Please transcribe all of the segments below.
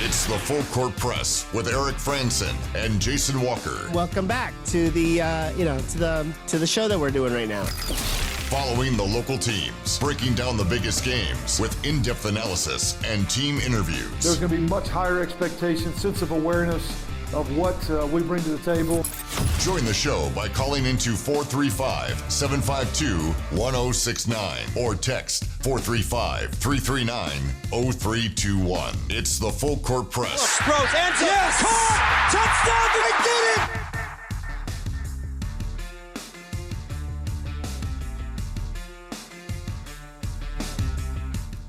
It's the Full Court Press with Eric Frandsen and Jason Walker. Welcome back to the to the show that we're doing right now. Following the local teams, breaking down the biggest games with in-depth analysis and team interviews. There's going to be much higher expectations, sense of awareness of what we bring to the table. Join the show by calling into 435-752-1069 or text 435-339-0321. It's the Full Court Press. Throws, ends yes! Caught! Touchdown! Did he get it?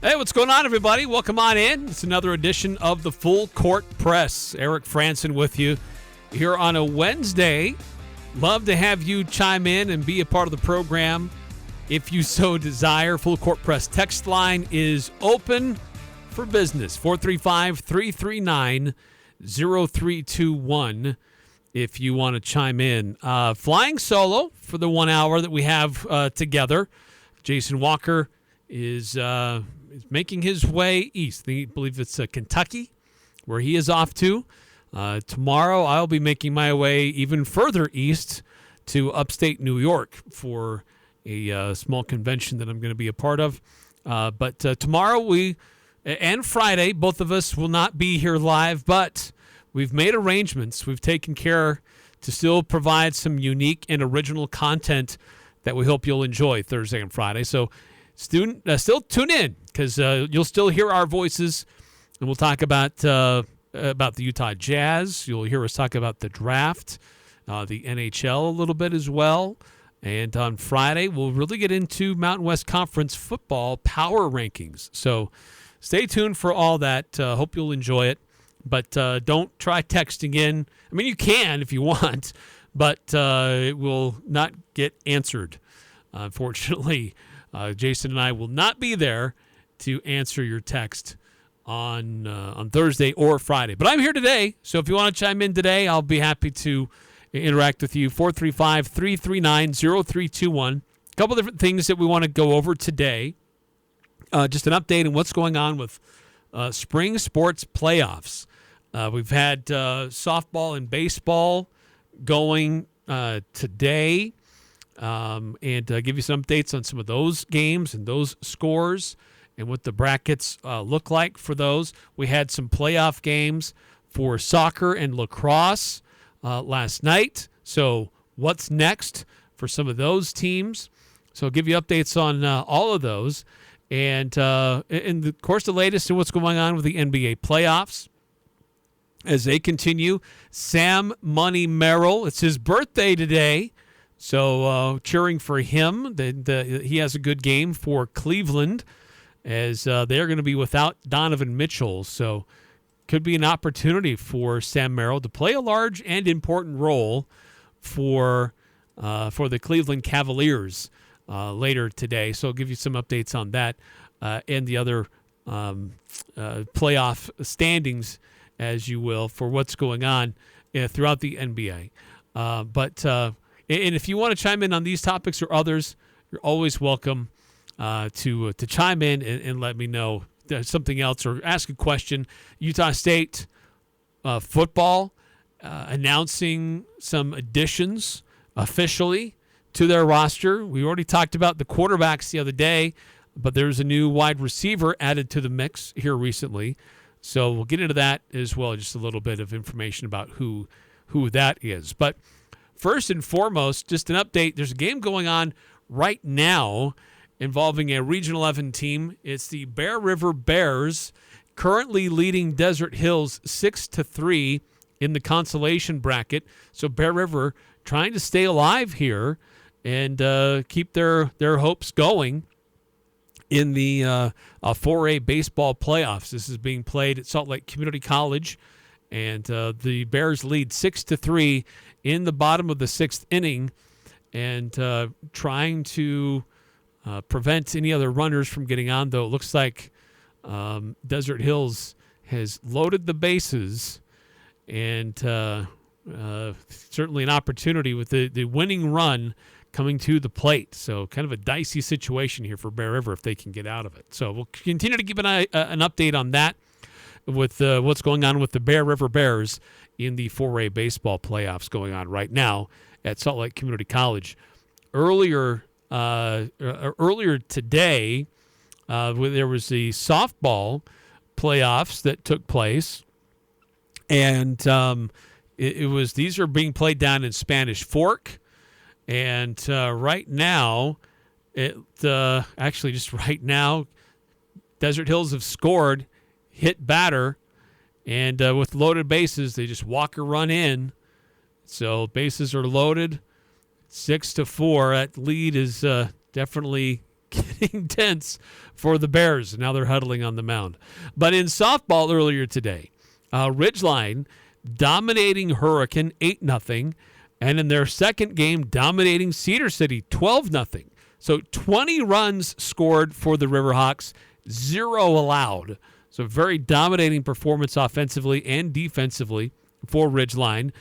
Hey, what's going on, everybody? Welcome on in. It's another edition of the Full Court Press. Eric Frandsen with you here on a Wednesday. Love to have you chime in and be a part of the program if you so desire. Full Court Press text line is open for business. 435-339-0321 if you want to chime in. Flying solo for the 1 hour that we have together. Jason Walker is making his way east. I believe it's Kentucky, where he is off to. Tomorrow, I'll be making my way even further east to upstate New York for a small convention that I'm going to be a part of. But tomorrow and Friday, both of us will not be here live, but we've made arrangements. We've taken care to still provide some unique and original content that we hope you'll enjoy Thursday and Friday. So still tune in because you'll still hear our voices, and we'll talk about the Utah Jazz. You'll hear us talk about the draft, the NHL a little bit as well. And on Friday, we'll really get into Mountain West Conference football power rankings. So stay tuned for all that. Hope you'll enjoy it. But don't try texting in. I mean, you can if you want, but it will not get answered, unfortunately. Jason and I will not be there to answer your text on Thursday or Friday. But I'm here today, so if you want to chime in today, I'll be happy to interact with you. 435-339-0321. A couple different things that we want to go over today. Just an update on what's going on with spring sports playoffs. We've had softball and baseball going today. And give you some updates on some of those games and those scores and what the brackets look like for those. We had some playoff games for soccer and lacrosse last night. So what's next for some of those teams? So I'll give you updates on all of those. And of course, the latest in what's going on with the NBA playoffs as they continue. Sam Merrill, it's his birthday today. So cheering for him. He has a good game for Cleveland as they're going to be without Donovan Mitchell. So could be an opportunity for Sam Merrill to play a large and important role for the Cleveland Cavaliers later today. So I'll give you some updates on that and the other playoff standings, as you will, for what's going on throughout the NBA. And if you want to chime in on these topics or others, you're always welcome to chime in and let me know something else or ask a question. Utah State football announcing some additions officially to their roster. We already talked about the quarterbacks the other day, but there's a new wide receiver added to the mix here recently. So we'll get into that as well, just a little bit of information about who that is. But first and foremost, just an update. There's a game going on right now involving a Regional 11 team. It's the Bear River Bears, currently leading Desert Hills 6-3 in the consolation bracket. So Bear River trying to stay alive here and keep their hopes going in the 4A baseball playoffs. This is being played at Salt Lake Community College, and the Bears lead 6-3 in the bottom of the sixth inning, and trying to prevent any other runners from getting on, though it looks like Desert Hills has loaded the bases, and certainly an opportunity with the winning run coming to the plate. So kind of a dicey situation here for Bear River if they can get out of it. So we'll continue to keep an update on that. with what's going on with the Bear River Bears in the 4A baseball playoffs going on right now at Salt Lake Community College. Earlier today, there was the softball playoffs that took place, and these are being played down in Spanish Fork, and right now, just right now, Desert Hills have scored, hit batter, and with loaded bases, they just walk or run in. So bases are loaded, 6-4. That lead is definitely getting tense for the Bears. Now they're huddling on the mound. But in softball earlier today, Ridgeline dominating Hurricane 8-0, and in their second game dominating Cedar City 12-0. So 20 runs scored for the Riverhawks, 0 allowed. So very dominating performance offensively and defensively for Ridgeline.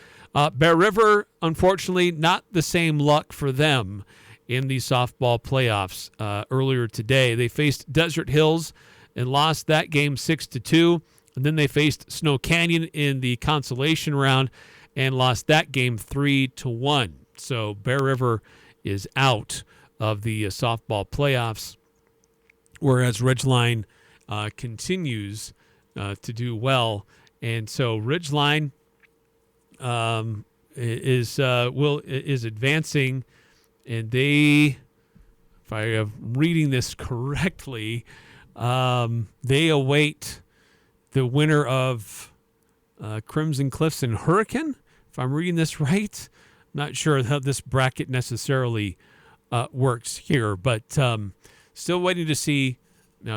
Bear River, unfortunately, not the same luck for them in the softball playoffs. Earlier today, they faced Desert Hills and lost that game 6-2. And then they faced Snow Canyon in the consolation round and lost that game 3-1. So Bear River is out of the softball playoffs, whereas Ridgeline continues to do well. And so Ridgeline is advancing, and they, if I am reading this correctly, they await the winner of Crimson Cliffs and Hurricane. If I'm reading this right, I'm not sure how this bracket necessarily works here, but still waiting to see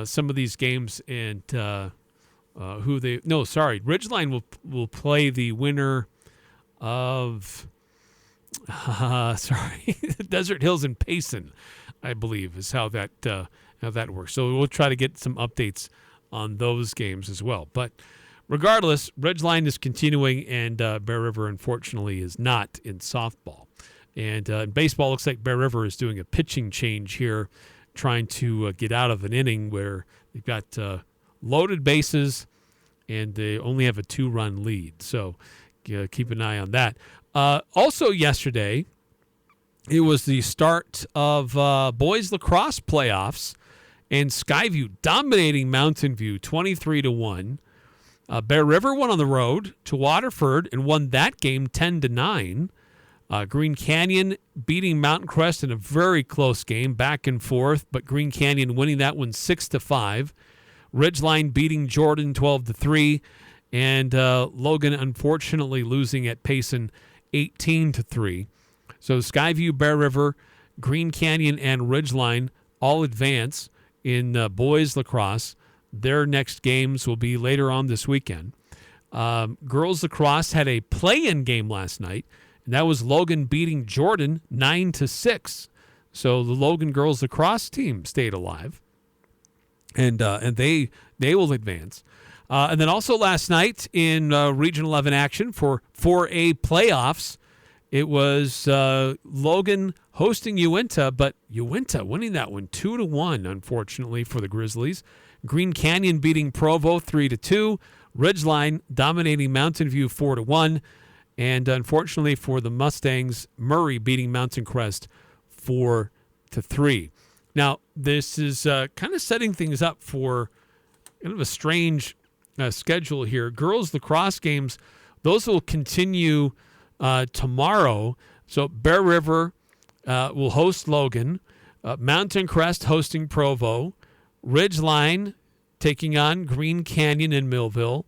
some of these games and Ridgeline will play the winner of Desert Hills and Payson, I believe, is how that works. So we'll try to get some updates on those games as well. But regardless, Ridgeline is continuing, and Bear River, unfortunately, is not in softball. And in baseball, looks like Bear River is doing a pitching change here, trying to get out of an inning where they've got loaded bases and they only have a 2-run lead. So keep an eye on that. Also yesterday, it was the start of boys lacrosse playoffs, and Skyview dominating Mountain View 23-1. Bear River went on the road to Waterford and won that game 10-9. Green Canyon beating Mountain Crest in a very close game, back and forth, but Green Canyon winning that one 6-5. Ridgeline beating Jordan 12-3, and Logan unfortunately losing at Payson 18-3. So Skyview, Bear River, Green Canyon, and Ridgeline all advance in boys lacrosse. Their next games will be later on this weekend. Girls lacrosse had a play-in game last night, and that was Logan beating Jordan 9-6. So the Logan girls lacrosse team stayed alive, and they will advance. And then also last night in Region 11 action for 4A playoffs, it was Logan hosting Uinta, but Uinta winning that one 2-1, unfortunately, for the Grizzlies. Green Canyon beating Provo 3-2. Ridgeline dominating Mountain View 4-1. And unfortunately for the Mustangs, Murray beating Mountain Crest 4-3. Now, this is kind of setting things up for kind of a strange schedule here. Girls lacrosse games, those will continue tomorrow. So Bear River will host Logan. Mountain Crest hosting Provo. Ridgeline taking on Green Canyon and Millville.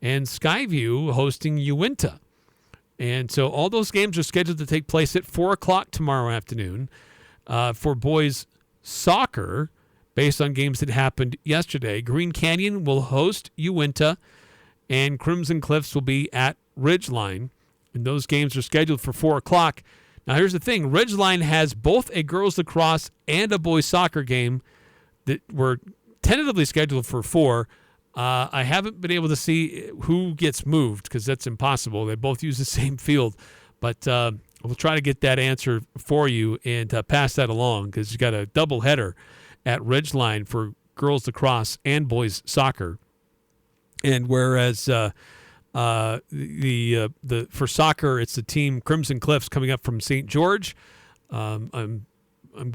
And Skyview hosting Uinta. And so all those games are scheduled to take place at 4 o'clock tomorrow afternoon. For boys soccer, based on games that happened yesterday, Green Canyon will host Uinta, and Crimson Cliffs will be at Ridgeline. And those games are scheduled for 4 o'clock. Now, here's the thing. Ridgeline has both a girls lacrosse and a boys soccer game that were tentatively scheduled for 4. I haven't been able to see who gets moved because that's impossible. They both use the same field. But we'll try to get that answer for you and pass that along because you got a doubleheader at Ridgeline for girls lacrosse and boys soccer. And whereas for soccer, it's the team Crimson Cliffs coming up from St. George. I'm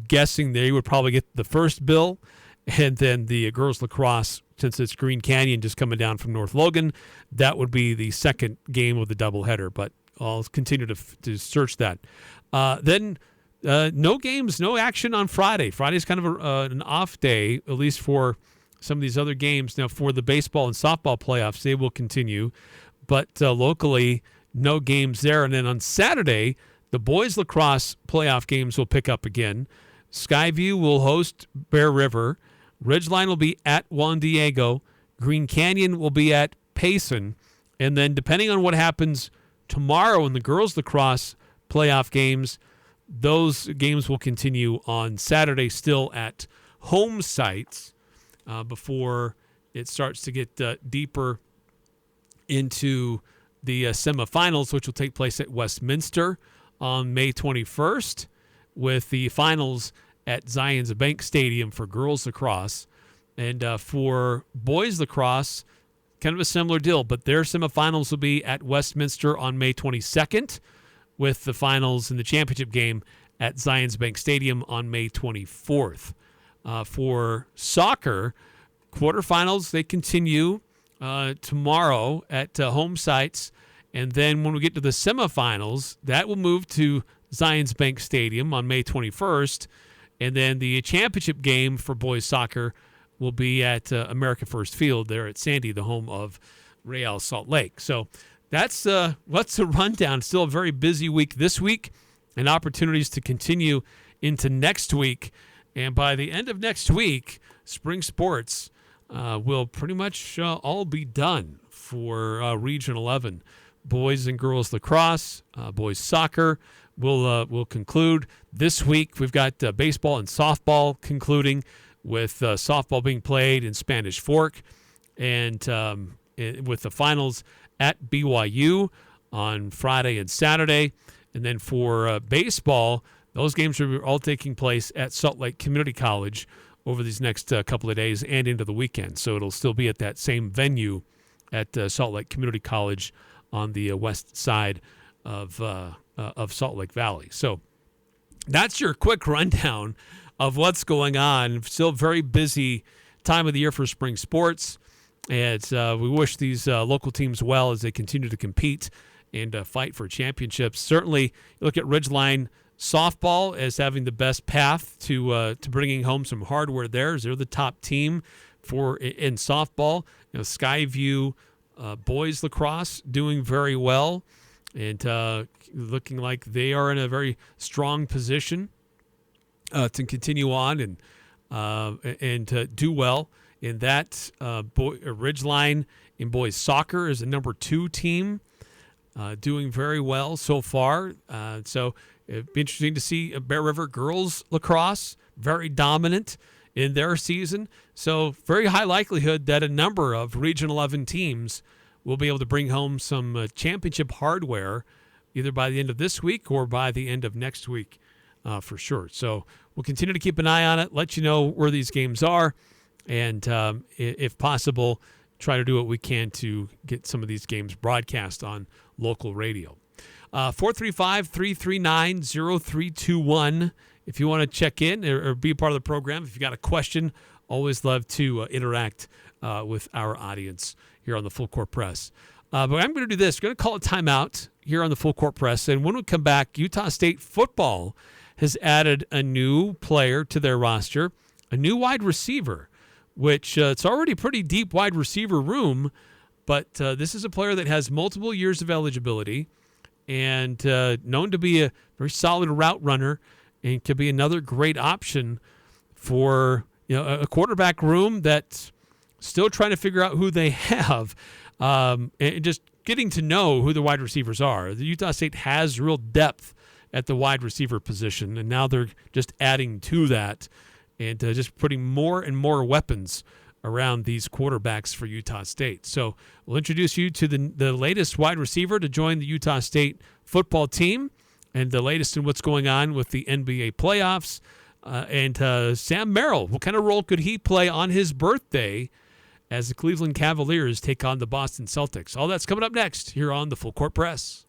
guessing they would probably get the first bill, and then the girls lacrosse, since it's Green Canyon just coming down from North Logan, that would be the second game of the doubleheader. But I'll continue to search that. Then no games, no action on Friday. Friday's kind of an off day, at least for some of these other games. Now, for the baseball and softball playoffs, they will continue. But locally, no games there. And then on Saturday, the boys lacrosse playoff games will pick up again. Skyview will host Bear River. Ridgeline will be at Juan Diego. Green Canyon will be at Payson. And then depending on what happens tomorrow in the girls lacrosse playoff games, those games will continue on Saturday still at home sites before it starts to get deeper into the semifinals, which will take place at Westminster on May 21st, with the finals at Zions Bank Stadium for girls lacrosse. And for boys lacrosse, kind of a similar deal, but their semifinals will be at Westminster on May 22nd, with the finals in the championship game at Zions Bank Stadium on May 24th. For soccer, quarterfinals, they continue tomorrow at home sites. And then when we get to the semifinals, that will move to Zions Bank Stadium on May 21st. And then the championship game for boys soccer will be at America First Field there at Sandy, the home of Real Salt Lake. So that's what's the rundown. Still a very busy week this week, and opportunities to continue into next week. And by the end of next week, spring sports will pretty much all be done for Region 11. Boys and girls lacrosse, boys soccer will conclude this week. We've got baseball and softball concluding, with softball being played in Spanish Fork, and with the finals at BYU on Friday and Saturday. And then for baseball, those games are all taking place at Salt Lake Community College over these next couple of days and into the weekend. So it'll still be at that same venue at Salt Lake Community College on the west side of Salt Lake Valley. So that's your quick rundown of what's going on. Still very busy time of the year for spring sports. And we wish these local teams well as they continue to compete and fight for championships. Certainly, you look at Ridgeline softball as having the best path to bringing home some hardware there. They're the top team in softball. Skyview boys lacrosse doing very well, and looking like they are in a very strong position to continue on and to do well in that. Ridgeline in boys soccer is a number 2 team, doing very well so far. So it'd be interesting to see Bear River girls lacrosse, very dominant in their season. So very high likelihood that a number of Region 11 teams will be able to bring home some championship hardware either by the end of this week or by the end of next week for sure. So we'll continue to keep an eye on it, let you know where these games are, and if possible, try to do what we can to get some of these games broadcast on local radio. 435-339-0321 if you want to check in or be a part of the program. If you got a question, always love to interact with our audience here on the Full Court Press. But I'm going to do this. We're going to call a timeout here on the Full Court Press. And when we come back, Utah State football has added a new player to their roster, a new wide receiver, which it's already a pretty deep wide receiver room. But this is a player that has multiple years of eligibility and known to be a very solid route runner, and could be another great option for a quarterback room that's still trying to figure out who they have, and just getting to know who the wide receivers are. The Utah State has real depth at the wide receiver position, and now they're just adding to that and just putting more and more weapons around these quarterbacks for Utah State. So we'll introduce you to the latest wide receiver to join the Utah State football team, and the latest in what's going on with the NBA playoffs. And Sam Merrill, what kind of role could he play on his birthday as the Cleveland Cavaliers take on the Boston Celtics. All that's coming up next here on the Full Court Press.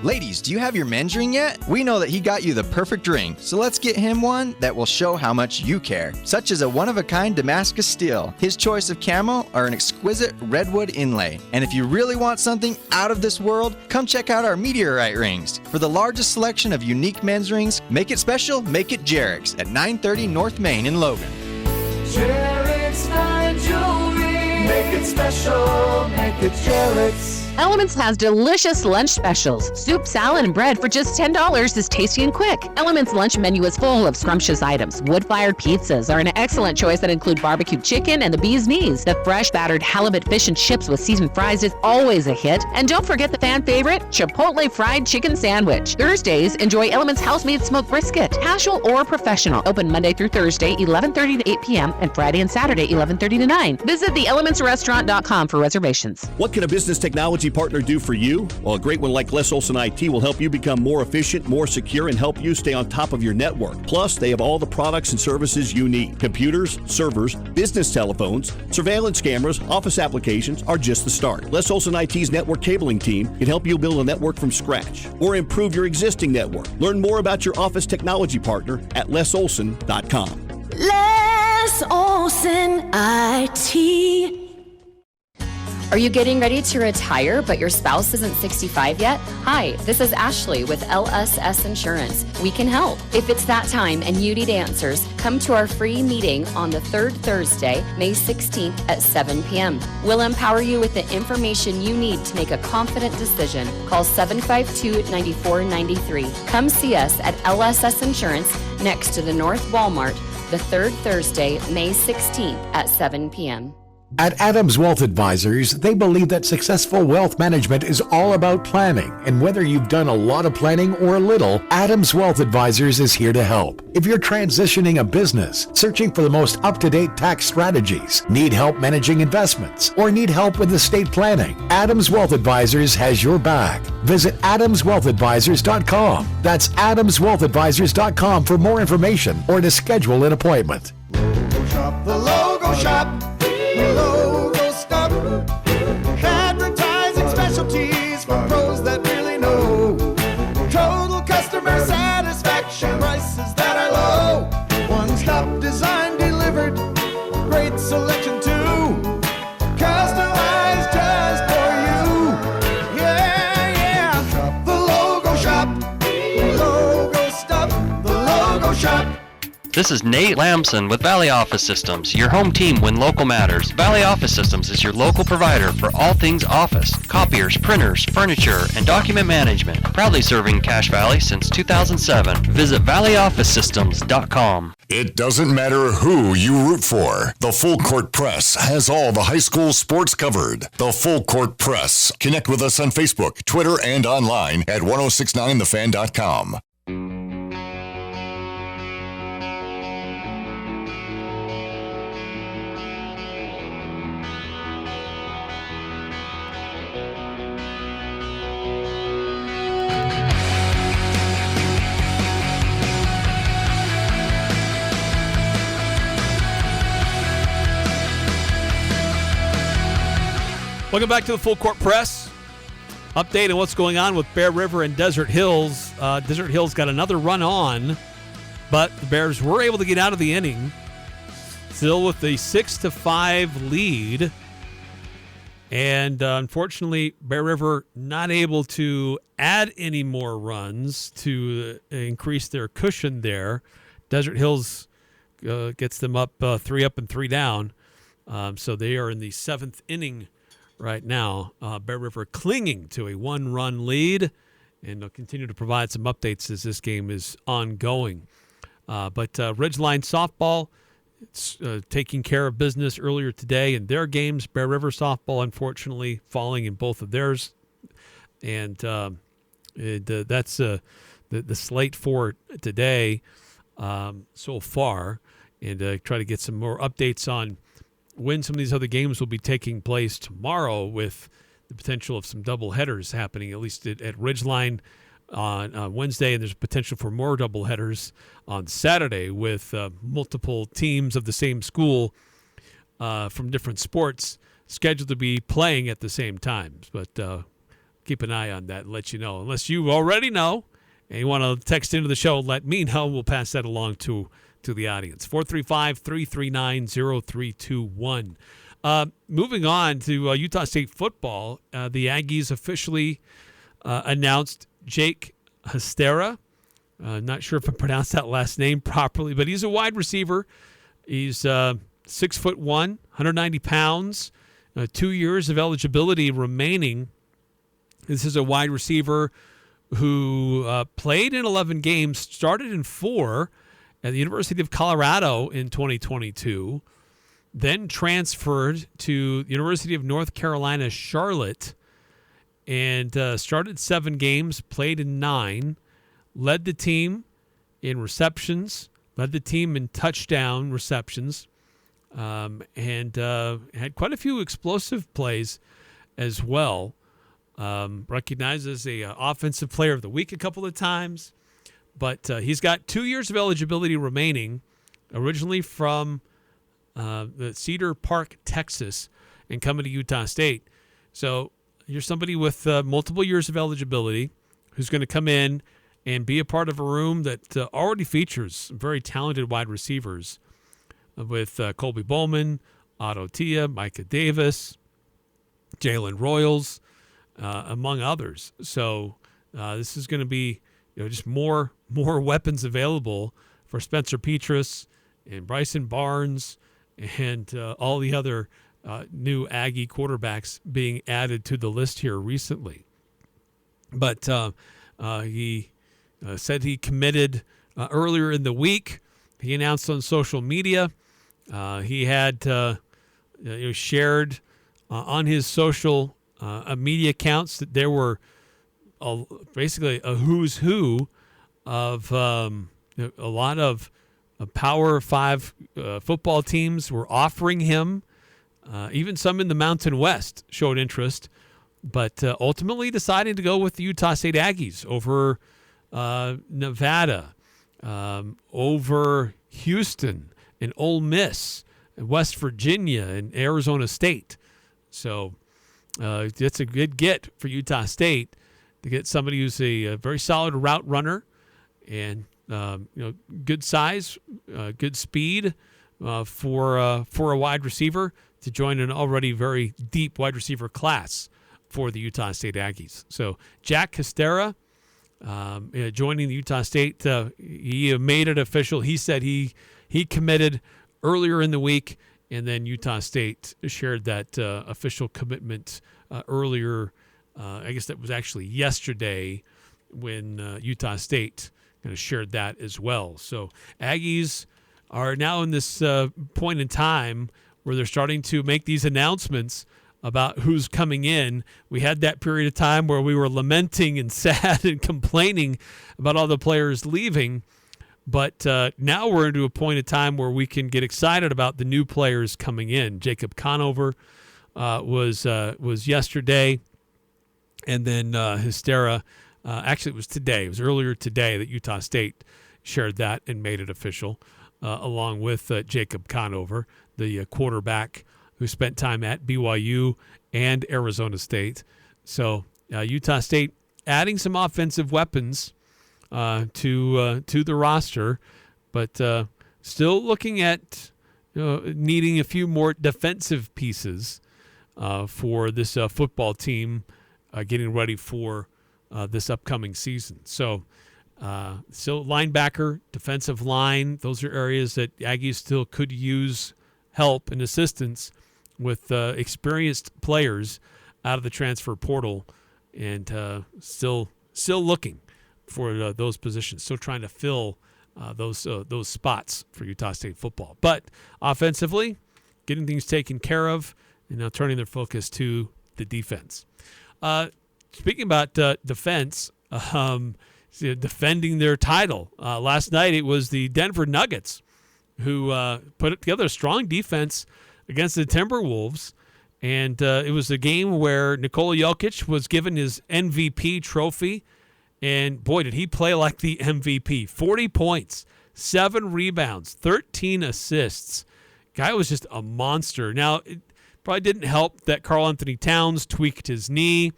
Ladies, do you have your men's ring yet? We know that he got you the perfect ring, so let's get him one that will show how much you care, such as a one-of-a-kind Damascus steel, his choice of camo, or an exquisite redwood inlay. And if you really want something out of this world, come check out our meteorite rings. For the largest selection of unique men's rings, make it special, make it Jarek's at 930 North Main in Logan. Jarek's Fine Jewelry. Make it special, make it Jarek's. Elements has delicious lunch specials. Soup, salad, and bread for just $10 is tasty and quick. Elements' lunch menu is full of scrumptious items. Wood-fired pizzas are an excellent choice that include barbecued chicken and the bee's knees. The fresh battered halibut fish and chips with seasoned fries is always a hit. And don't forget the fan favorite, Chipotle fried chicken sandwich. Thursdays, enjoy Elements house-made smoked brisket, casual or professional. Open Monday through Thursday, 11:30 to 8 p.m. and Friday and Saturday, 11:30 to 9. Visit theelementsrestaurant.com for reservations. What can a business technology partner do for you? Well, a great one like Les Olson IT will help you become more efficient, more secure, and help you stay on top of your network. Plus, they have all the products and services you need. Computers, servers, business telephones, surveillance cameras, office applications are just the start. Les Olson IT's network cabling team can help you build a network from scratch or improve your existing network. Learn more about your office technology partner at lesolson.com. Les Olson IT. Are you getting ready to retire, but your spouse isn't 65 yet? Hi, this is Ashley with LSS Insurance. We can help. If it's that time and you need answers, come to our free meeting on the third Thursday, May 16th at 7 p.m. We'll empower you with the information you need to make a confident decision. Call 752-9493. Come see us at LSS Insurance next to the North Walmart the third Thursday, May 16th at 7 p.m. At Adams Wealth Advisors, they believe that successful wealth management is all about planning. And whether you've done a lot of planning or a little, Adams Wealth Advisors is here to help. If you're transitioning a business, searching for the most up-to-date tax strategies, need help managing investments, or need help with estate planning, Adams Wealth Advisors has your back. Visit adamswealthadvisors.com. That's adamswealthadvisors.com for more information or to schedule an appointment. Logo shop, the logo shop. Logo stop. Advertising specialties for pros that really know. Total customer satisfaction, prices that are low. One-stop design delivered, great selection too. Customized just for you. Yeah. Shop the logo shop. Logo stop. The logo shop. This is Nate Lamson with Valley Office Systems, your home team when local matters. Valley Office Systems is your local provider for all things office, copiers, printers, furniture, and document management. Proudly serving Cache Valley since 2007. Visit valleyofficesystems.com. It doesn't matter who you root for. The Full Court Press has all the high school sports covered. The Full Court Press. Connect with us on Facebook, Twitter, and online at 1069thefan.com. Welcome back to the Full Court Press. Update on what's going on with Bear River and Desert Hills. Desert Hills got another run on, but the Bears were able to get out of the inning, still with a 6-5 lead. And unfortunately, Bear River not able to add any more runs to increase their cushion there. Desert Hills gets them up 3 up and 3 down. So they are in the 7th inning right now. Bear River clinging to a 1-run lead, and they'll continue to provide some updates as this game is ongoing. But Ridgeline Softball, it's taking care of business earlier today in their games. Bear River Softball, unfortunately, falling in both of theirs. And that's the slate for today so far. And try to get some more updates on when some of these other games will be taking place tomorrow, with the potential of some double headers happening, at least at Ridgeline on Wednesday, and there's potential for more double headers on Saturday with multiple teams of the same school from different sports scheduled to be playing at the same time. But keep an eye on that and let you know. Unless you already know and you want to text into the show, let me know. We'll pass that along to the audience. 435-339-0321. Moving on to Utah State football, the Aggies officially announced Jack Hestera. Not sure if I pronounced that last name properly, but he's a wide receiver. He's 6'1", 190 pounds, 2 years of eligibility remaining. This is a wide receiver who played in 11 games, started in 4 at the University of Colorado in 2022, then transferred to the University of North Carolina, Charlotte, and started 7 games, played in 9, led the team in receptions, led the team in touchdown receptions, and had quite a few explosive plays as well. Recognized as a offensive player of the week a couple of times. But he's got 2 years of eligibility remaining, originally from the Cedar Park, Texas, and coming to Utah State. So you're somebody with multiple years of eligibility who's going to come in and be a part of a room that already features some very talented wide receivers with Colby Bowman, Otto Tia, Micah Davis, Jalen Royals, among others. So this is going to be just more weapons available for Spencer Petras and Bryson Barnes and all the other new Aggie quarterbacks being added to the list here recently. But he said he committed earlier in the week. He announced on social media. He had shared on his social media accounts that there were basically a who's who of a lot of Power 5 football teams were offering him. Even some in the Mountain West showed interest, but ultimately deciding to go with the Utah State Aggies over Nevada, over Houston and Ole Miss and West Virginia and Arizona State. So it's a good get for Utah State to get somebody who's a very solid route runner and good size, good speed for a wide receiver to join an already very deep wide receiver class for the Utah State Aggies. So Jack Hestera joining the Utah State, he made it official. He said he committed earlier in the week, and then Utah State shared that official commitment earlier. I guess that was actually yesterday when Utah State kind of shared that as well. So Aggies are now in this point in time where they're starting to make these announcements about who's coming in. We had that period of time where we were lamenting and sad and complaining about all the players leaving. But now we're into a point of time where we can get excited about the new players coming in. Jacob Conover was yesterday, and then Hestera. Actually, it was today. It was earlier today that Utah State shared that and made it official, along with Jacob Conover, the quarterback who spent time at BYU and Arizona State. So Utah State adding some offensive weapons to the roster, but still looking at needing a few more defensive pieces for this football team getting ready for this upcoming season. So still linebacker, defensive line, those are areas that Aggies still could use help and assistance with experienced players out of the transfer portal, and still looking for those positions, still trying to fill those spots for Utah State football. But offensively, getting things taken care of, and now turning their focus to the defense. Speaking about defense, defending their title. Last night it was the Denver Nuggets who put together a strong defense against the Timberwolves, and it was a game where Nikola Jokic was given his MVP trophy, and boy, did he play like the MVP. 40 points, 7 rebounds, 13 assists Guy was just a monster. Now, it probably didn't help that Karl Anthony Towns tweaked his knee,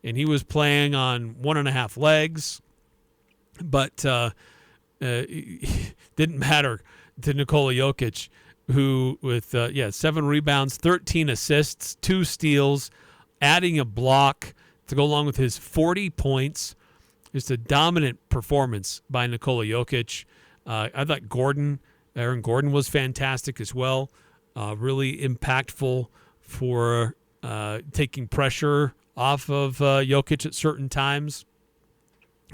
and he was playing on 1.5 legs. But it didn't matter to Nikola Jokic, who with 7 rebounds, 13 assists, 2 steals, adding a block to go along with his 40 points. Just a dominant performance by Nikola Jokic. I thought Aaron Gordon was fantastic as well. Really impactful for taking pressure off of Jokic at certain times.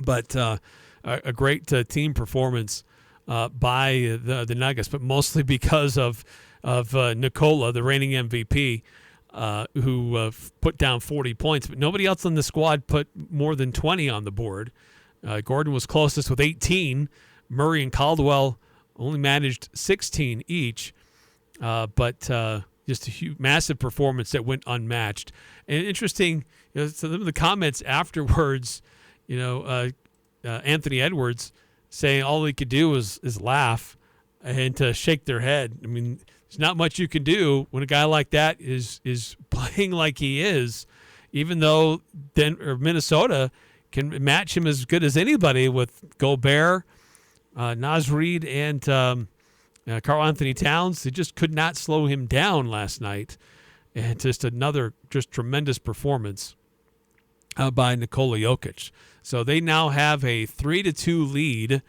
But a great team performance by the Nuggets, but mostly because of Nikola, the reigning MVP, who put down 40 points. But nobody else on the squad put more than 20 on the board. Gordon was closest with 18. Murray and Caldwell only managed 16 each, but just a massive performance that went unmatched. And interesting, some of the comments afterwards, Anthony Edwards saying all he could do is laugh and to shake their head. I mean, there's not much you can do when a guy like that is playing like he is, even though Minnesota can match him as good as anybody with Gobert, Naz Reid, and Karl Anthony Towns. They just could not slow him down last night. And just another tremendous performance by Nikola Jokic. So they now have a 3-2 lead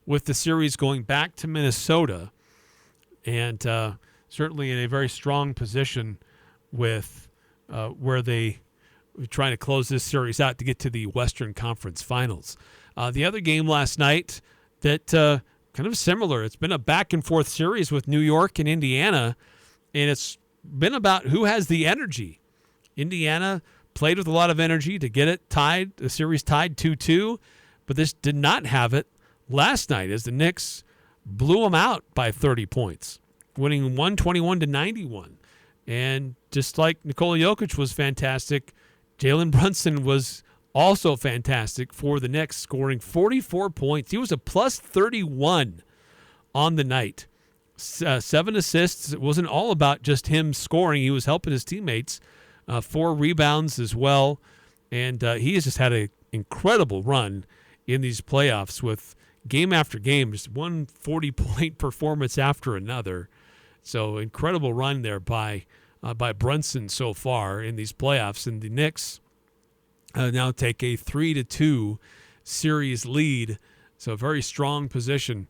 with the series going back to Minnesota, and certainly in a very strong position with where they are trying to close this series out to get to the Western Conference Finals. The other game last night that kind of similar. It's been a back-and-forth series with New York and Indiana, and it's been about who has the energy. Indiana played with a lot of energy to get it tied, the series tied 2-2, but this did not have it last night as the Knicks blew them out by 30 points, winning 121-91. And just like Nikola Jokic was fantastic, Jalen Brunson was also fantastic for the Knicks, scoring 44 points. He was a plus 31 on the night. 7 assists. It wasn't all about just him scoring. He was helping his teammates. 4 rebounds as well. And he has just had an incredible run in these playoffs with game after game, just one 40-point performance after another. So incredible run there by Brunson so far in these playoffs. And the Knicks now take a 3-2 series lead. So a very strong position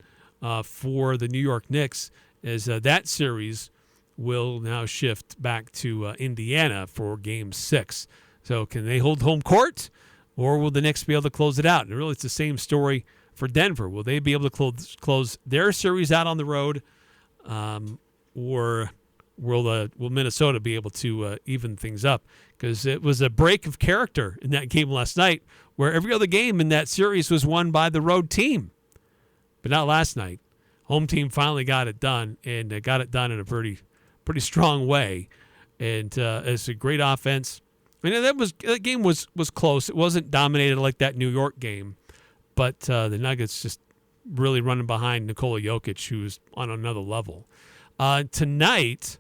for the New York Knicks as that series will now shift back to Indiana for Game 6. So can they hold home court, or will the Knicks be able to close it out? And really, it's the same story for Denver. Will they be able to close their series out on the road, or will Minnesota be able to even things up? Because it was a break of character in that game last night, where every other game in that series was won by the road team, but not last night. Home team finally got it done, and got it done in a pretty strong way, and it's a great offense. I mean, that game was close. It wasn't dominated like that New York game, but the Nuggets just really running behind Nikola Jokic, who's on another level. Tonight,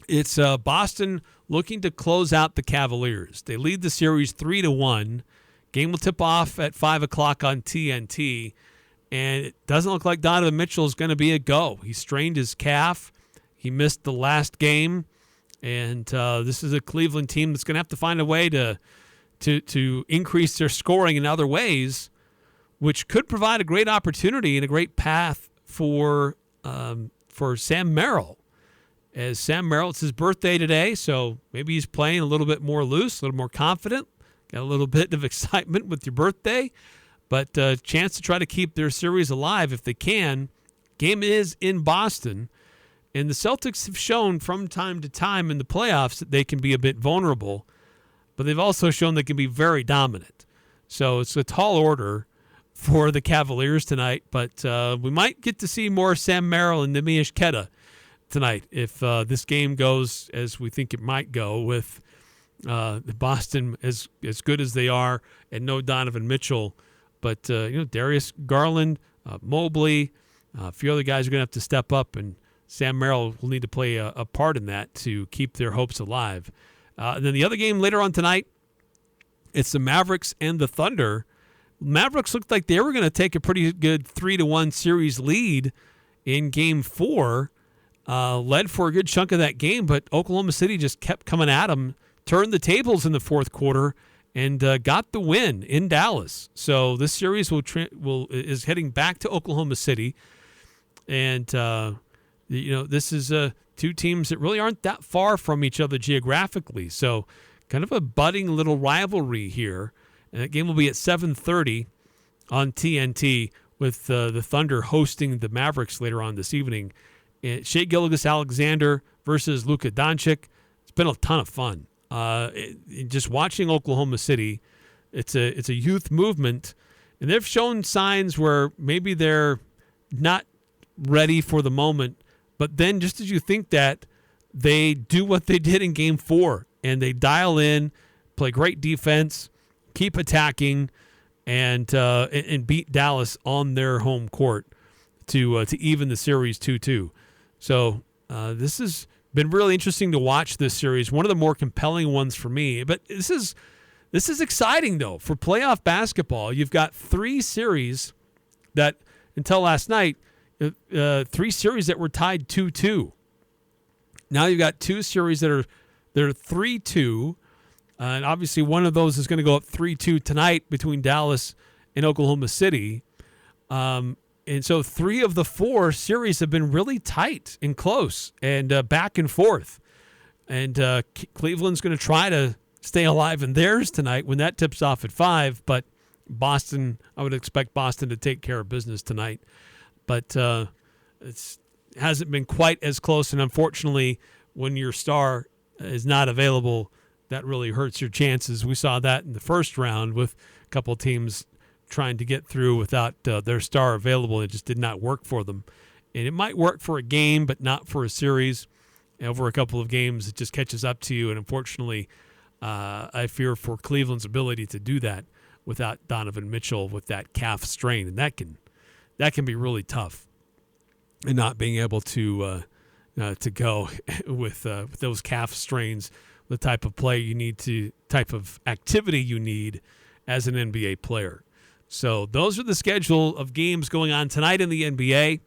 it's Boston looking to close out the Cavaliers. They lead the series 3-1. Game will tip off at 5 o'clock on TNT, and it doesn't look like Donovan Mitchell is going to be a go. He strained his calf. He missed the last game, and this is a Cleveland team that's going to have to find a way to increase their scoring in other ways, which could provide a great opportunity and a great path for Sam Merrill. As Sam Merrill, it's his birthday today, so maybe he's playing a little bit more loose, a little more confident, got a little bit of excitement with your birthday, but a chance to try to keep their series alive if they can. Game is in Boston. And the Celtics have shown from time to time in the playoffs that they can be a bit vulnerable, but they've also shown they can be very dominant. So it's a tall order for the Cavaliers tonight, but we might get to see more Sam Merrill and Neemias Queta tonight if this game goes as we think it might go, with Boston as good as they are and no Donovan Mitchell. But Darius Garland, Mobley, a few other guys are going to have to step up and Sam Merrill will need to play a part in that to keep their hopes alive. And then the other game later on tonight, it's the Mavericks and the Thunder. Mavericks looked like they were going to take a pretty good 3-1 series lead in Game 4, led for a good chunk of that game, but Oklahoma City just kept coming at them, turned the tables in the fourth quarter, and got the win in Dallas. So this series is heading back to Oklahoma City, and this is two teams that really aren't that far from each other geographically. So kind of a budding little rivalry here. And that game will be at 7:30 on TNT with the Thunder hosting the Mavericks later on this evening. Shai Gilgeous-Alexander versus Luka Doncic. It's been a ton of fun. Just watching Oklahoma City, it's a youth movement, and they've shown signs where maybe they're not ready for the moment, but then just as you think that, they do what they did in Game 4, and they dial in, play great defense, keep attacking, and beat Dallas on their home court to even the series 2-2. So this has been really interesting to watch this series. One of the more compelling ones for me. But this is exciting, though, for playoff basketball. You've got three series that, until last night, three series that were tied 2-2. Now you've got two series that are 3-2. And obviously one of those is going to go up 3-2 tonight between Dallas and Oklahoma City. And so three of the four series have been really tight and close and back and forth. And Cleveland's going to try to stay alive in theirs tonight when that tips off at 5. But Boston, I would expect Boston to take care of business tonight. But it hasn't been quite as close. And unfortunately, when your star is not available, that really hurts your chances. We saw that in the first round with a couple of teams trying to get through without their star available. It just did not work for them. And it might work for a game, but not for a series. Over a couple of games, it just catches up to you. And unfortunately, I fear for Cleveland's ability to do that without Donovan Mitchell with that calf strain. And that can be really tough. And not being able to go with those calf strains, the type of play you need type of activity you need as an NBA player. So those are the schedule of games going on tonight in the NBA.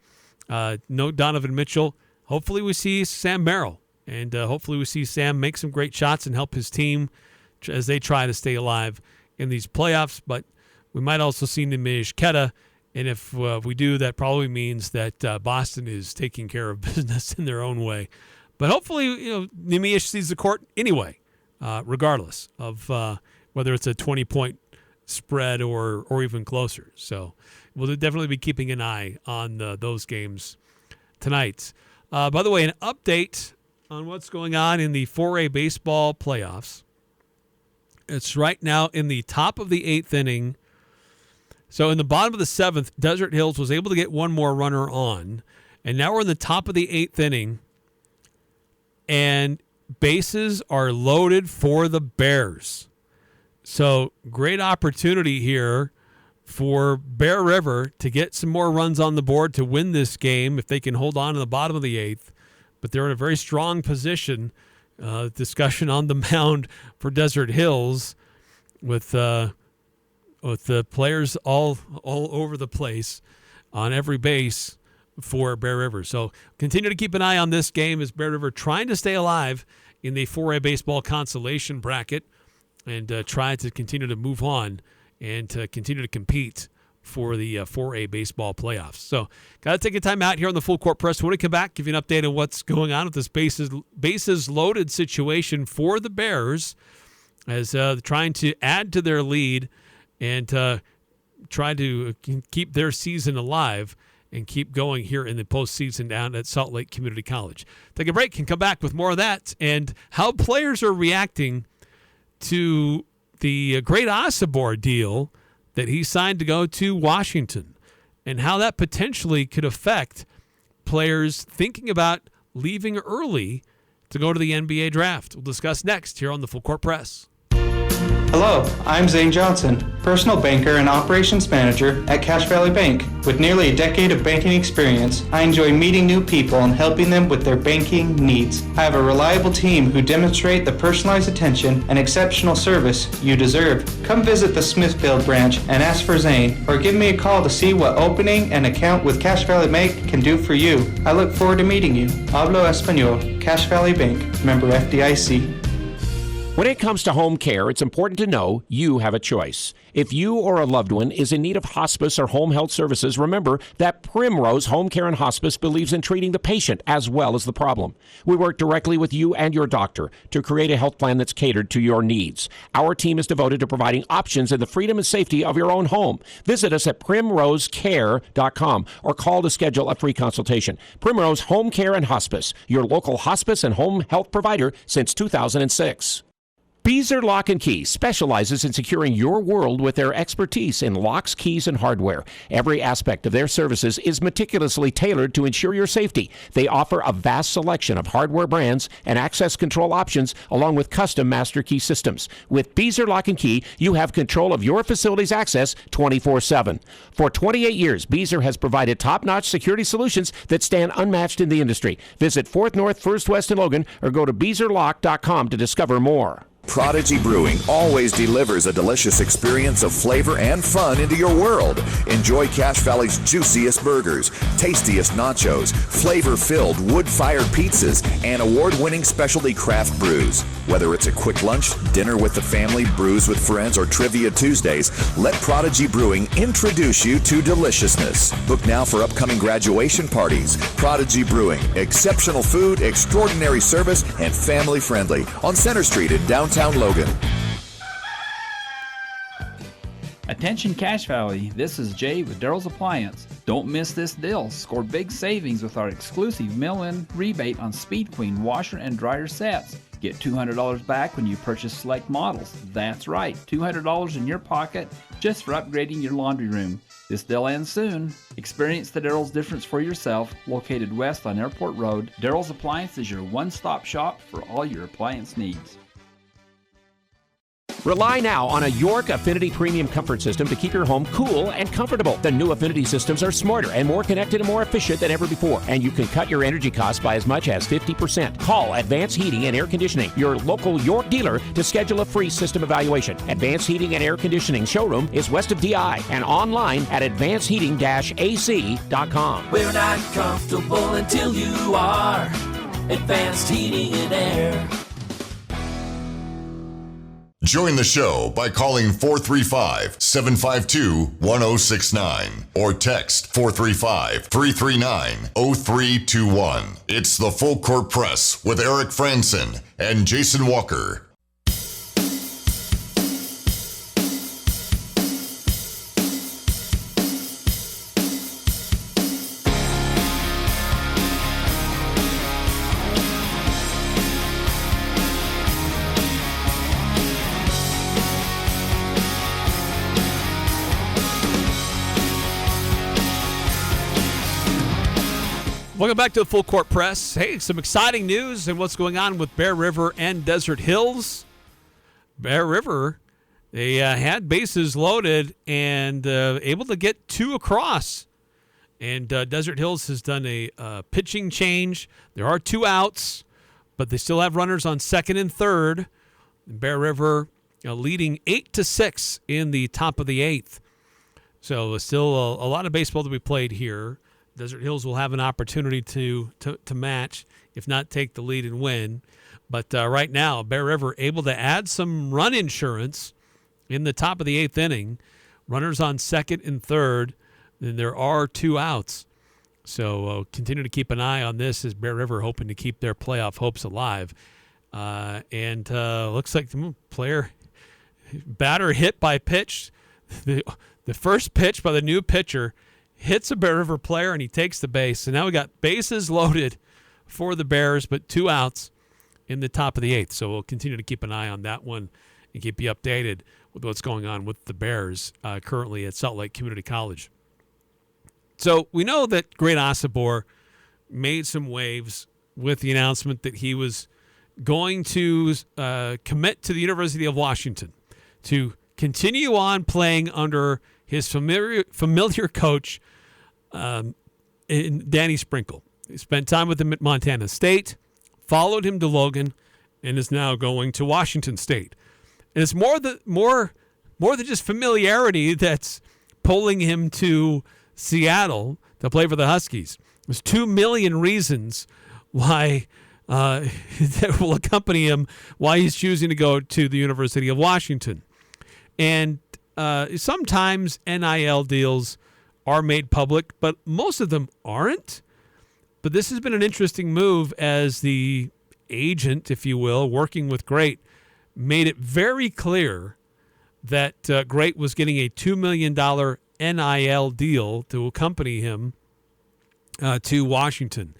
No Donovan Mitchell. Hopefully we see Sam Merrill, and hopefully we see Sam make some great shots and help his team as they try to stay alive in these playoffs. But we might also see Neemias Queta, and if we do, that probably means that Boston is taking care of business in their own way. But hopefully, Neemias sees the court anyway, regardless of whether it's a 20-point spread or even closer. So we'll definitely be keeping an eye on those games tonight. By the way, an update on what's going on in the 4A baseball playoffs. It's right now in the top of the 8th inning. So in the bottom of the 7th, Desert Hills was able to get one more runner on. And now we're in the top of the 8th inning. And bases are loaded for the Bears. So great opportunity here for Bear River to get some more runs on the board to win this game if they can hold on to the bottom of the 8th. But they're in a very strong position. Discussion on the mound for Desert Hills with the players all over the place on every base for Bear River. So continue to keep an eye on this game as Bear River trying to stay alive in the 4A baseball consolation bracket and try to continue to move on and to continue to compete for the 4A baseball playoffs. So got to take a time out here on the Full Court Press. When we come back, give you an update on what's going on with this bases loaded situation for the Bears as trying to add to their lead and try to keep their season alive and keep going here in the postseason down at Salt Lake Community College. Take a break and come back with more of that and how players are reacting to the great Osobor deal that he signed to go to Washington and how that potentially could affect players thinking about leaving early to go to the NBA draft. We'll discuss next here on the Full Court Press. Hello, I'm Zane Johnson, personal banker and operations manager at Cache Valley Bank. With nearly a decade of banking experience, I enjoy meeting new people and helping them with their banking needs. I have a reliable team who demonstrate the personalized attention and exceptional service you deserve. Come visit the Smithfield branch and ask for Zane, or give me a call to see what opening an account with Cache Valley Bank can do for you. I look forward to meeting you. Hablo Español, Cache Valley Bank, member FDIC. When it comes to home care, it's important to know you have a choice. If you or a loved one is in need of hospice or home health services, remember that Primrose Home Care and Hospice believes in treating the patient as well as the problem. We work directly with you and your doctor to create a health plan that's catered to your needs. Our team is devoted to providing options in the freedom and safety of your own home. Visit us at primrosecare.com or call to schedule a free consultation. Primrose Home Care and Hospice, your local hospice and home health provider since 2006. Beezer Lock and Key specializes in securing your world with their expertise in locks, keys, and hardware. Every aspect of their services is meticulously tailored to ensure your safety. They offer a vast selection of hardware brands and access control options along with custom master key systems. With Beezer Lock and Key, you have control of your facility's access 24/7. For 28 years, Beezer has provided top-notch security solutions that stand unmatched in the industry. Visit 4th North, 1st West in Logan or go to beezerlock.com to discover more. Prodigy Brewing always delivers a delicious experience of flavor and fun into your world. Enjoy Cache Valley's juiciest burgers, tastiest nachos, flavor-filled wood-fired pizzas, and award-winning specialty craft brews. Whether it's a quick lunch, dinner with the family, brews with friends, or Trivia Tuesdays, let Prodigy Brewing introduce you to deliciousness. Book now for upcoming graduation parties. Prodigy Brewing, exceptional food, extraordinary service, and family-friendly on Center Street in downtown Logan. Attention Cache Valley, this is Jay with Daryl's Appliance. Don't miss this deal. Score big savings with our exclusive mail-in rebate on Speed Queen washer and dryer sets. Get $200 back when you purchase select models. That's right, $200 in your pocket just for upgrading your laundry room. This deal ends soon. Experience the Daryl's difference for yourself. Located west on Airport Road, Daryl's Appliance is your one-stop shop for all your appliance needs. Rely now on a York Affinity Premium Comfort System to keep your home cool and comfortable. The new Affinity systems are smarter and more connected and more efficient than ever before, and you can cut your energy costs by as much as 50%. Call Advanced Heating and Air Conditioning, your local York dealer, to schedule a free system evaluation. Advanced Heating and Air Conditioning showroom is west of DI and online at advancedheating-ac.com. We're not comfortable until you are. Advanced Heating and Air. Join the show by calling 435-752-1069 or text 435-339-0321. It's the Full Court Press with Eric Frandsen and Jason Walker. Welcome back to the Full Court Press. Hey, some exciting news and what's going on with Bear River and Desert Hills. Bear River, they had bases loaded and able to get two across. And Desert Hills has done a pitching change. There are two outs, but they still have runners on second and third. And Bear River leading 8-6 in the top of the eighth. So still a lot of baseball to be played here. Desert Hills will have an opportunity to match, if not take the lead and win. But right now, Bear River able to add some run insurance in the top of the eighth inning. Runners on second and third, and there are two outs. So continue to keep an eye on this as Bear River hoping to keep their playoff hopes alive. And looks like the batter hit by pitch. The first pitch by the new pitcher hits a Bear River player, and he takes the base. So now we got bases loaded for the Bears, but two outs in the top of the eighth. So we'll continue to keep an eye on that one and keep you updated with what's going on with the Bears currently at Salt Lake Community College. So we know that Great Osobor made some waves with the announcement that he was going to commit to the University of Washington to continue on playing under his familiar coach, Danny Sprinkle. He spent time with him at Montana State, followed him to Logan, and is now going to Washington State. And it's more than just familiarity that's pulling him to Seattle to play for the Huskies. There's 2 million reasons why that will accompany him, why he's choosing to go to the University of Washington. And sometimes NIL deals are made public, but most of them aren't. But this has been an interesting move as the agent, if you will, working with Great, made it very clear that Great was getting a $2 million NIL deal to accompany him to Washington.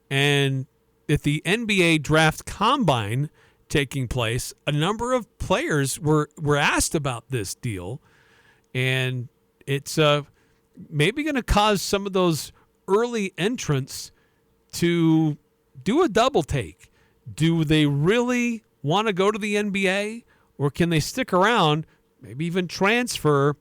And at the NBA Draft Combine taking place, a number of players were asked about this deal, and it's maybe going to cause some of those early entrants to do a double take. Do they really want to go to the NBA, or can they stick around, maybe even transfer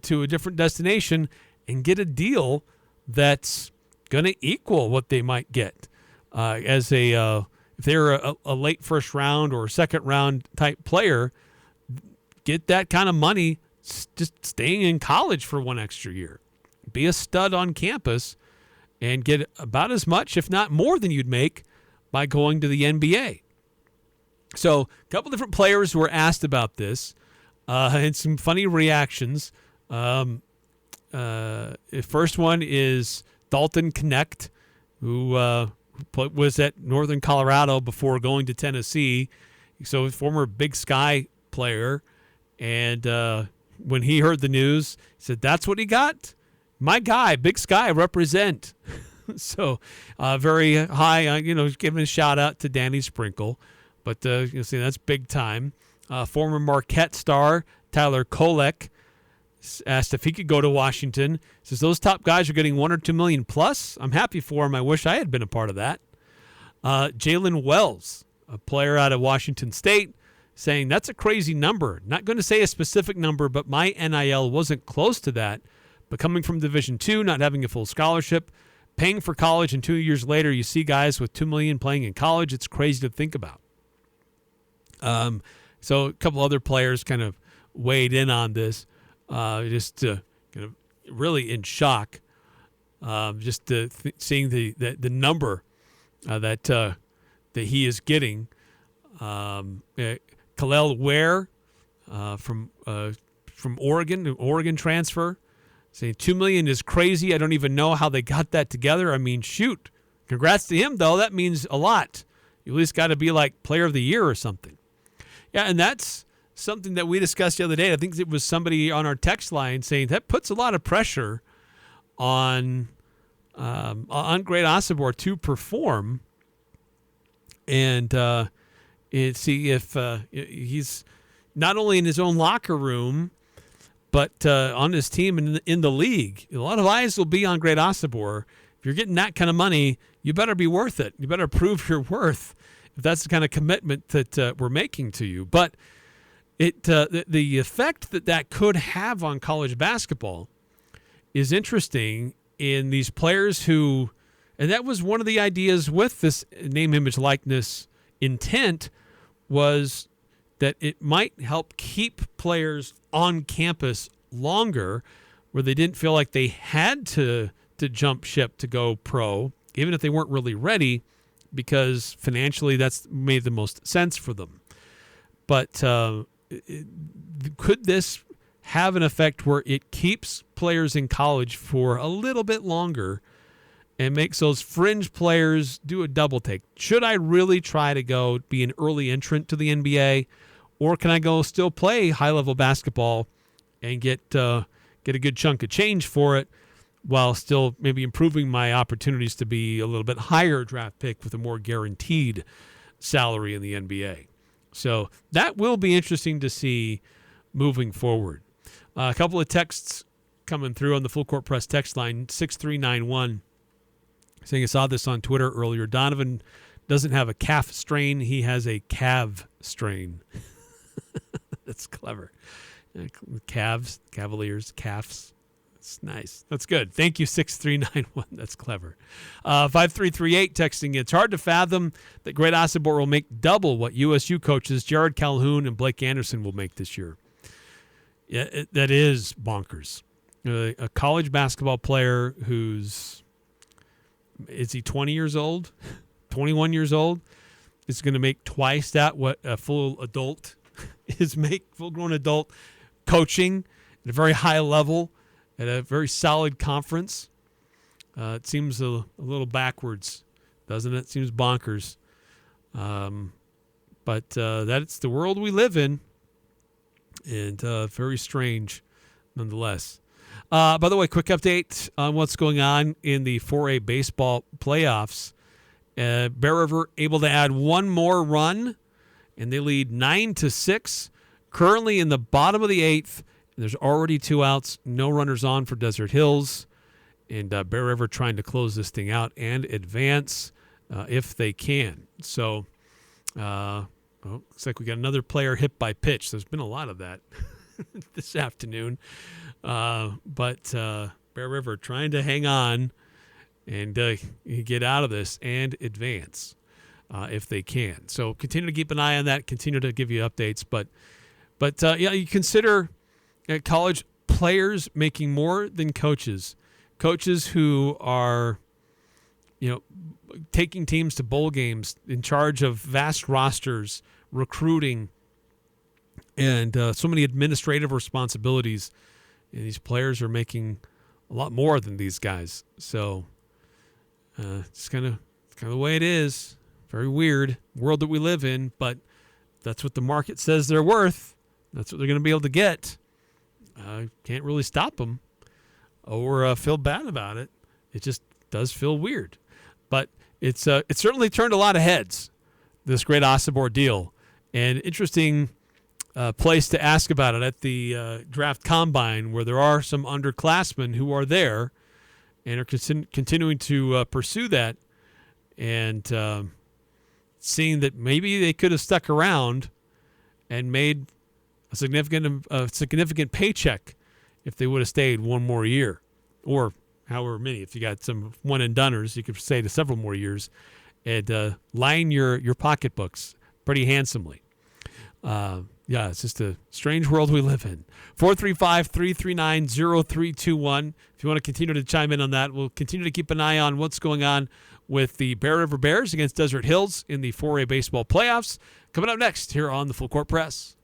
to a different destination and get a deal that's going to equal what they might get as if they're a late first round or second round type player, get that kind of money just staying in college for one extra year. Be a stud on campus and get about as much, if not more, than you'd make by going to the NBA. So a couple different players were asked about this and some funny reactions. The first one is Dalton Knecht, who was at Northern Colorado before going to Tennessee. So former Big Sky player. And when he heard the news, he said, "That's what he got? My guy, Big Sky, represent." So very high, giving a shout out to Danny Sprinkle. But see, that's big time. Former Marquette star Tyler Kolek asked if he could go to Washington. Says those top guys are getting $1 or $2 million plus. I'm happy for him. I wish I had been a part of that. Jalen Wells, a player out of Washington State, saying that's a crazy number. Not going to say a specific number, but my NIL wasn't close to that. But coming from Division II, not having a full scholarship, paying for college, and 2 years later you see guys with $2 million playing in college. It's crazy to think about. So a couple other players kind of weighed in on this, just kind of really in shock, just seeing the number that he is getting. Khalil Ware from Oregon transfer, saying $2 million is crazy. I don't even know how they got that together. I mean, shoot, congrats to him though. That means a lot. You at least got to be like Player of the Year or something. Yeah, and that's something that we discussed the other day. I think it was somebody on our text line saying that puts a lot of pressure on Great Osobor to perform and see if he's not only in his own locker room, but on his team and in the league. A lot of eyes will be on Great Osobor. If you're getting that kind of money, you better be worth it. You better prove your worth if that's the kind of commitment that we're making to you. But the effect that could have on college basketball is interesting in these players who, and that was one of the ideas with this name, image, likeness intent, was that it might help keep players on campus longer, where they didn't feel like they had to jump ship to go pro, even if they weren't really ready, because financially that's made the most sense for them. But could this have an effect where it keeps players in college for a little bit longer and makes those fringe players do a double take? Should I really try to go be an early entrant to the NBA, or can I go still play high-level basketball and get a good chunk of change for it, while still maybe improving my opportunities to be a little bit higher draft pick with a more guaranteed salary in the NBA? So that will be interesting to see moving forward. A couple of texts coming through on the Full Court Press text line, 6391, saying I saw this on Twitter earlier. Donovan doesn't have a calf strain. He has a calf strain. That's clever. Cavs, Cavaliers, Cafs. That's nice. That's good. Thank you, 6391. That's clever. 5338 texting. It's hard to fathom that Great Osobor will make double what USU coaches Jared Calhoun and Blake Anderson will make this year. Yeah, that is bonkers. A college basketball player is he 20 years old? 21 years old? Is going to make twice that what a full adult full-grown adult coaching at a very high level at a very solid conference. It seems a little backwards, doesn't it? It seems bonkers. But that's the world we live in, and very strange nonetheless. By the way, quick update on what's going on in the 4A baseball playoffs. Bear River able to add one more run, and they lead 9-6. Currently in the bottom of the 8th. There's already 2 outs, no runners on for Desert Hills, and Bear River trying to close this thing out and advance if they can. So, looks like we got another player hit by pitch. There's been a lot of that this afternoon, but Bear River trying to hang on and get out of this and advance if they can. So continue to keep an eye on that. Continue to give you updates, but yeah, you consider. College players making more than coaches who are, taking teams to bowl games, in charge of vast rosters, recruiting, and so many administrative responsibilities. And these players are making a lot more than these guys. So it's kind of the way it is. Very weird world that we live in, but that's what the market says they're worth. That's what they're going to be able to get. Can't really stop them or feel bad about it. It just does feel weird. But it's certainly turned a lot of heads, this Great Osobor deal. And interesting place to ask about it at the draft combine, where there are some underclassmen who are there and are continuing to pursue that, and seeing that maybe they could have stuck around and made a significant paycheck if they would have stayed one more year, or however many. If you got some one and doneers, you could stay to several more years and line your pocketbooks pretty handsomely. Yeah, it's just a strange world we live in. 435-339-0321. If you want to continue to chime in on that, we'll continue to keep an eye on what's going on with the Bear River Bears against Desert Hills in the 4A baseball playoffs. Coming up next here on the Full Court Press.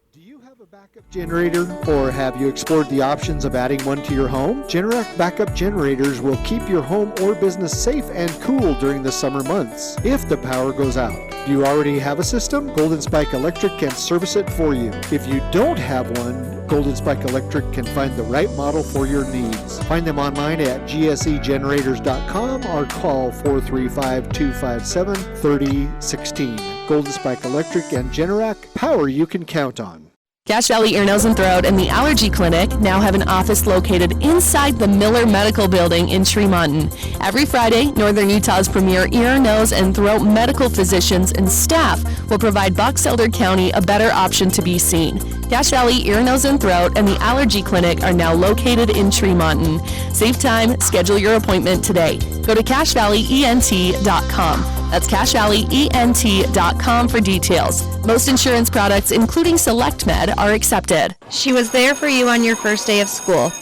Backup generator, or have you explored the options of adding one to your home? Generac backup generators will keep your home or business safe and cool during the summer months if the power goes out. Do you already have a system? Golden Spike Electric can service it for you. If you don't have one, Golden Spike Electric can find the right model for your needs. Find them online at gsegenerators.com or call 435-257-3016. Golden Spike Electric and Generac, power you can count on. Cache Valley Ear, Nose, and Throat and the Allergy Clinic now have an office located inside the Miller Medical Building in Tremonton. Every Friday, Northern Utah's premier ear, nose, and throat medical physicians and staff will provide Box Elder County a better option to be seen. Cache Valley Ear, Nose, and Throat and the Allergy Clinic are now located in Tremonton. Save time, schedule your appointment today. Go to CacheValleyENT.com. That's CacheValleyENT.com for details. Most insurance products, including SelectMed, are accepted. She was there for you on your first day of school,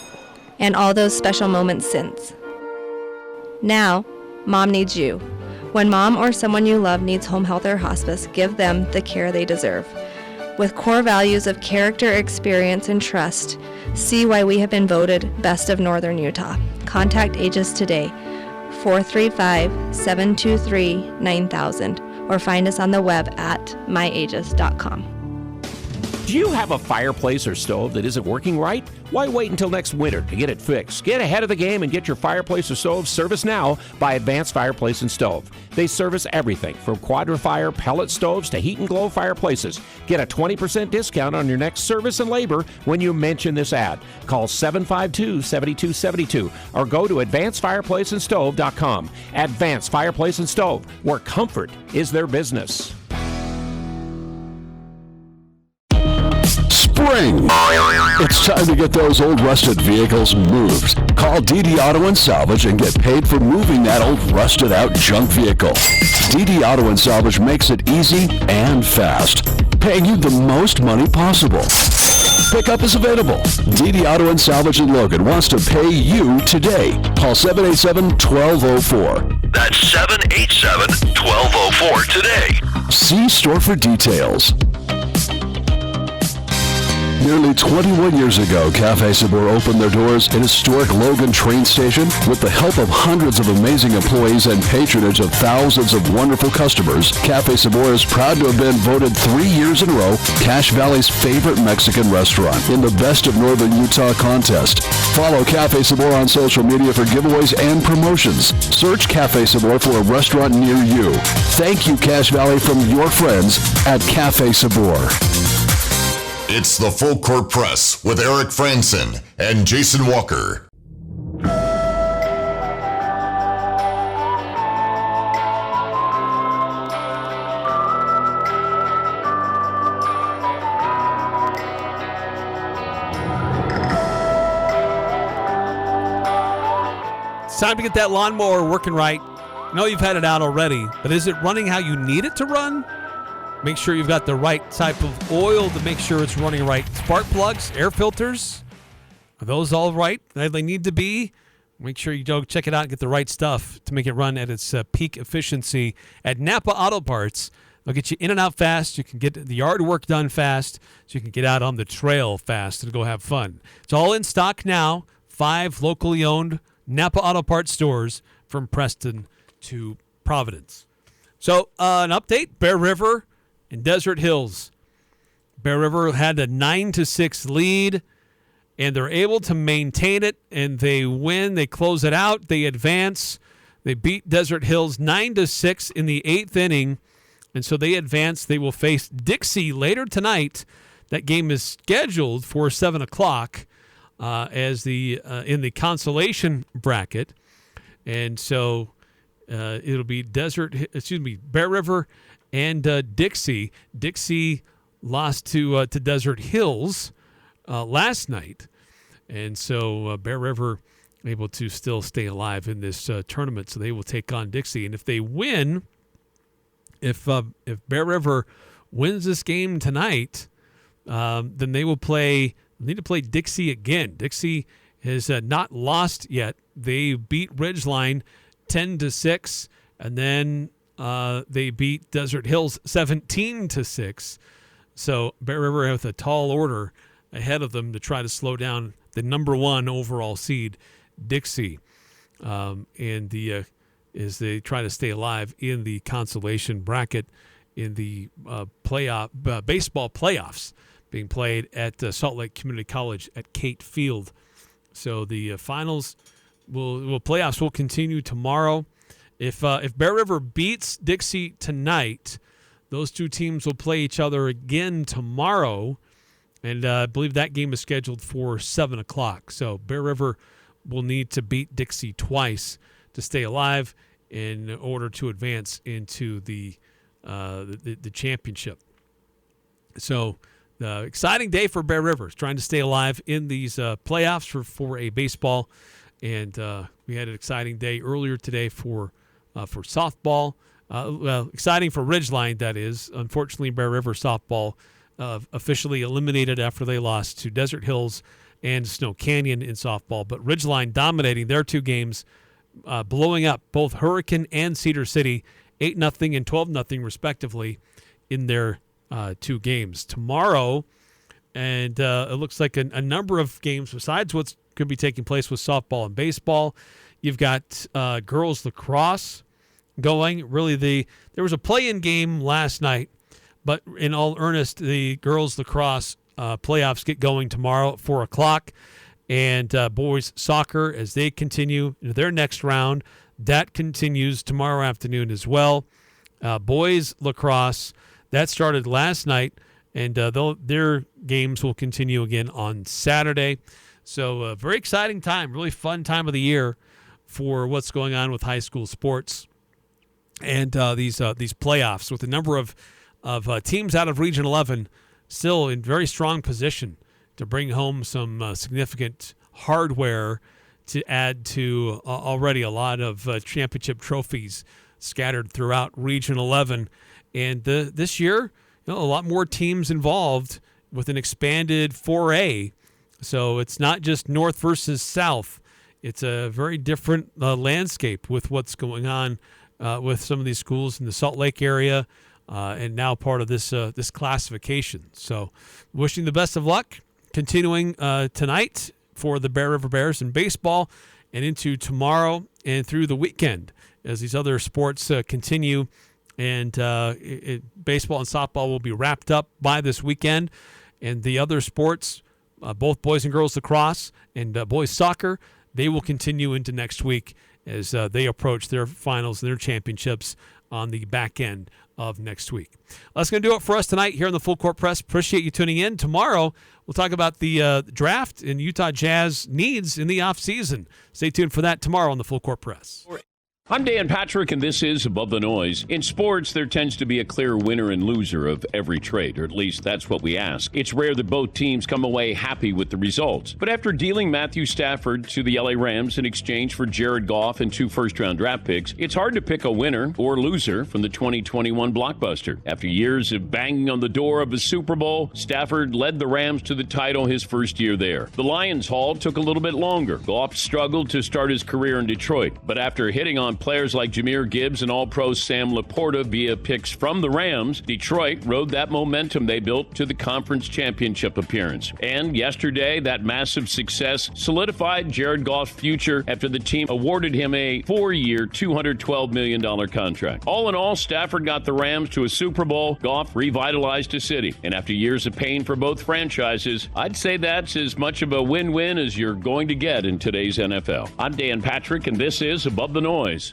and all those special moments since. Now, Mom needs you. When Mom or someone you love needs home health or hospice, give them the care they deserve. With core values of character, experience, and trust, see why we have been voted Best of Northern Utah. Contact Aegis today, 435-723-9000, or find us on the web at myaegis.com. Do you have a fireplace or stove that isn't working right? Why wait until next winter to get it fixed? Get ahead of the game and get your fireplace or stove serviced now by Advanced Fireplace and Stove. They service everything from Quadra-Fire pellet stoves to heat and glow fireplaces. Get a 20% discount on your next service and labor when you mention this ad. Call 752-7272 or go to advancedfireplaceandstove.com. Advanced Fireplace and Stove, where comfort is their business. spring. It's time to get those old rusted vehicles moved. Call DD Auto and Salvage and get paid for moving that old rusted out junk vehicle. DD Auto and Salvage makes it easy and fast, paying you the most money possible. Pickup is available. DD Auto and Salvage in Logan wants to pay you today. Call 787-1204. That's 787-1204 today. See store for details. Nearly 21 years ago, Cafe Osobor opened their doors in historic Logan train station with the help of hundreds of amazing employees and patronage of thousands of wonderful customers. Cafe Osobor is proud to have been voted 3 years in a row Cache Valley's favorite Mexican restaurant in the Best of Northern Utah contest. Follow Cafe Osobor on social media for giveaways and promotions. Search Cafe Osobor for a restaurant near you. Thank you, Cache Valley, from your friends at Cafe Osobor. It's the Full Court Press with Eric Frandsen and Jason Walker. It's time to get that lawnmower working right. I know you've had it out already, but is it running how you need it to run? Make sure you've got the right type of oil to make sure it's running right. Spark plugs, air filters, are those all right? They need to be. Make sure you go check it out and get the right stuff to make it run at its peak efficiency. At Napa Auto Parts, they'll get you in and out fast. You can get the yard work done fast, so you can get out on the trail fast and go have fun. It's all in stock now. 5 locally owned Napa Auto Parts stores from Preston to Providence. So an update, Bear River in Desert Hills. Bear River had a 9-6 lead, and they're able to maintain it, and they win. They close it out. They advance. They beat Desert Hills 9-6 in the 8th inning, and so they advance. They will face Dixie later tonight. That game is scheduled for 7 o'clock as in the consolation bracket, and so it'll be Bear River and Dixie. Dixie lost to Desert Hills last night. And so Bear River able to still stay alive in this tournament. So they will take on Dixie. And if they win, if Bear River wins this game tonight, then they will need to play Dixie again. Dixie has not lost yet. They beat Ridgeline 10-6, and then they beat Desert Hills 17-6. So Bear River with a tall order ahead of them to try to slow down the number 1 overall seed, Dixie, and as they try to stay alive in the consolation bracket in the baseball playoffs being played at Salt Lake Community College at Cate Field. So the finals playoffs will continue tomorrow. If Bear River beats Dixie tonight, those two teams will play each other again tomorrow, and I believe that game is scheduled for 7 o'clock. So Bear River will need to beat Dixie twice to stay alive in order to advance into the championship. So exciting day for Bear River, trying to stay alive in these playoffs for a baseball, and we had an exciting day earlier today for softball. Exciting for Ridgeline, that is. Unfortunately, Bear River softball officially eliminated after they lost to Desert Hills and Snow Canyon in softball. But Ridgeline dominating their 2 games, blowing up both Hurricane and Cedar City, 8-0 and 12-0 respectively in their 2 games. Tomorrow, and it looks like a number of games besides what's going to be taking place with softball and baseball. You've got girls lacrosse going. Really, there was a play-in game last night, but in all earnest, the girls lacrosse playoffs get going tomorrow at 4 o'clock, and boys soccer, as they continue their next round, that continues tomorrow afternoon as well. Boys lacrosse, that started last night, and their games will continue again on Saturday. So a very exciting time, really fun time of the year for what's going on with high school sports and these playoffs with a number of teams out of Region 11 still in very strong position to bring home some significant hardware to add to already a lot of championship trophies scattered throughout Region 11. And this year, a lot more teams involved with an expanded 4A. So it's not just North versus South. It's a very different landscape with what's going on with some of these schools in the Salt Lake area and now part of this classification. So wishing the best of luck continuing tonight for the Bear River Bears in baseball and into tomorrow and through the weekend as these other sports continue. And baseball and softball will be wrapped up by this weekend. And the other sports, both boys and girls lacrosse and boys soccer, they will continue into next week as they approach their finals and their championships on the back end of next week. That's going to do it for us tonight here on the Full Court Press. Appreciate you tuning in. Tomorrow, we'll talk about the draft and Utah Jazz needs in the offseason. Stay tuned for that tomorrow on the Full Court Press. I'm Dan Patrick, and this is Above the Noise. In sports, there tends to be a clear winner and loser of every trade, or at least that's what we ask. It's rare that both teams come away happy with the results. But after dealing Matthew Stafford to the LA Rams in exchange for Jared Goff and 2 first-round draft picks, it's hard to pick a winner or loser from the 2021 blockbuster. After years of banging on the door of a Super Bowl, Stafford led the Rams to the title his first year there. The Lions' haul took a little bit longer. Goff struggled to start his career in Detroit, but after hitting on players like Jahmyr Gibbs and All-Pro Sam Laporta via picks from the Rams, Detroit rode that momentum they built to the conference championship appearance. And yesterday, that massive success solidified Jared Goff's future after the team awarded him a 4-year, $212 million contract. All in all, Stafford got the Rams to a Super Bowl. Goff revitalized a city. And after years of pain for both franchises, I'd say that's as much of a win-win as you're going to get in today's NFL. I'm Dan Patrick, and this is Above the Noise.